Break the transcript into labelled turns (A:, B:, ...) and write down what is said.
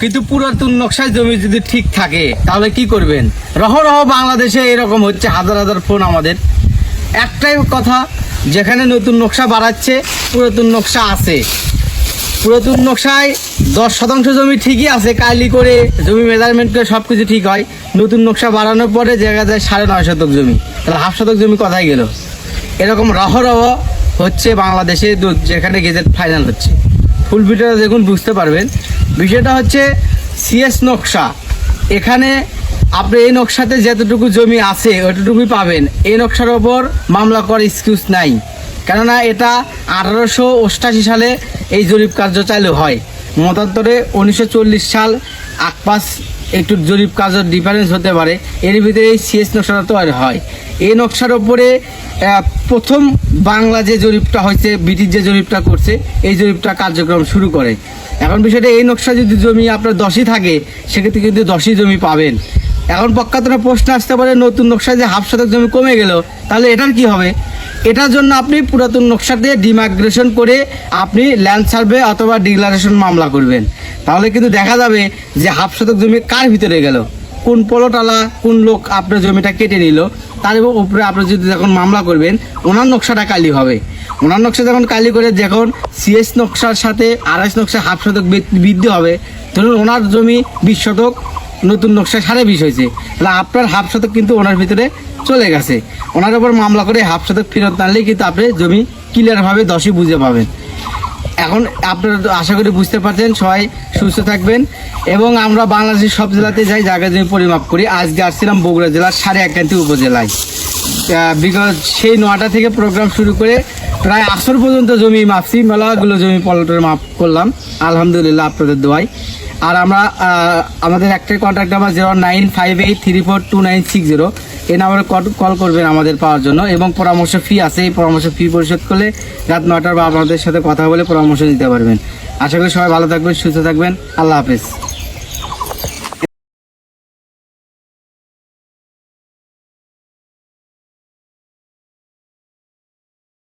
A: কিন্তু পুরাতন নকশায় জমি যদি ঠিক থাকে তাহলে কি করবেন? রহ বাংলাদেশে এরকম হচ্ছে, হাজার হাজার ফোন আমাদের। একটাই কথা, যেখানে নতুন নকশা বাড়াচ্ছে পুরাতন নকশা আছে। পুরাতন নকশায় 10% জমি ঠিকই আছে, কাইলি করে জমি মেজারমেন্ট করে সব কিছু ঠিক হয়। নতুন নকশা বাড়ানোর পরে জায়গা যায় 9.5 শতক জমি, তাহলে 1/2 শতক জমি কোথায় গেল? এরকম রহ হচ্ছে বাংলাদেশে, যেখানে গেজেট ফাইনাল হচ্ছে। ফুল ভিডিওটা দেখুন, বুঝতে পারবেন। বিষয়টা হচ্ছে সিএস নকশা। এখানে আপনি এই নকশাতে যতটুকু জমি আছে ওইটুকুই পাবেন। এই নকশার ওপর মামলা করার এক্সকিউজ নাই, কেননা এটা 1888 সালে এই জরিপ কার্য চালু হয়। মতান্তরে 1940 সাল আকপাস একটু জরিপ কার্যের ডিফারেন্স হতে পারে, এর ভিতরে এই সিএস নকশাটা তৈরি হয়। এই নকশার ওপরে প্রথম বাংলা যে জরিপটা হয়েছে, ব্রিটিশ যে জরিপটা করছে, এই জরিপটা কার্যক্রম শুরু করে। এখন বিষয়টা, এই নকশা যদি জমি আপনার 10ই থাকে সেক্ষেত্রে কিন্তু 10ই জমি পাবেন। এখন পক্ষান্তরে প্রশ্ন আসতে পারে, নতুন নকশায় যে 1/2 শতক জমি কমে গেল, তাহলে এটার কি হবে? এটার জন্য আপনি পুরাতন নকশা দিয়ে ডিমাইগ্রেশন করে আপনি ল্যান্ড সার্ভে অথবা ডিক্লারেশন মামলা করবেন। তাহলে কিন্তু দেখা যাবে যে 1/2 শতক জমি কার ভিতরে গেল, কোন পলটালা, কোন লোক আপনার জমিটা কেটে নিল, তার উপরে আপনি যদি যখন মামলা করবেন ওনার নকশাটা কালি হবে। ওনার নকশা যখন কালি করে যখন সিএস নকশার সাথে 28 নকশা 1/2 শতক বৃদ্ধি হবে, ধরুন ওনার জমি 20 শতক, নতুন নকশা 20.5 হয়েছে, তাহলে আপনার 1/2 শতক কিন্তু ওনার ভিতরে চলে গেছে। ওনার উপর মামলা করে 1/2 শতক ফেরত আনলেই কিন্তু আপনি জমি ক্লিয়ারভাবে 10ই বুঝে পাবেন। এখন আপনারা আশা করি বুঝতে পারছেন। সবাই সুস্থ থাকবেন। এবং আমরা বাংলাদেশের সব জেলাতে যাই, জায়গা জমি পরিমাপ করি। আজকে আসছিলাম বগুড়া জেলার সারেকান্দি উপজেলায়। বিগত সেই 9টা থেকে প্রোগ্রাম শুরু করে প্রায় আসর পর্যন্ত জমি মাপছি, মেলাগুলো জমি পলটের মাপ করলাম আলহামদুলিল্লাহ আপনাদের দোয়ায়। আর আমরা আমাদের একটাই কন্ট্যাক্ট নাম্বার 0958342960, এই নাম্বারে কল করবেন আমাদের পাওয়ার জন্য। এবং পরামর্শ ফি আছে, এই পরামর্শ ফি পরিশোধ করলে রাত 9টার বা আপনাদের সাথে কথা বলে পরামর্শ দিতে পারবেন। আশা করি সবাই ভালো থাকবেন, সুস্থ থাকবেন। আল্লাহ হাফেজ।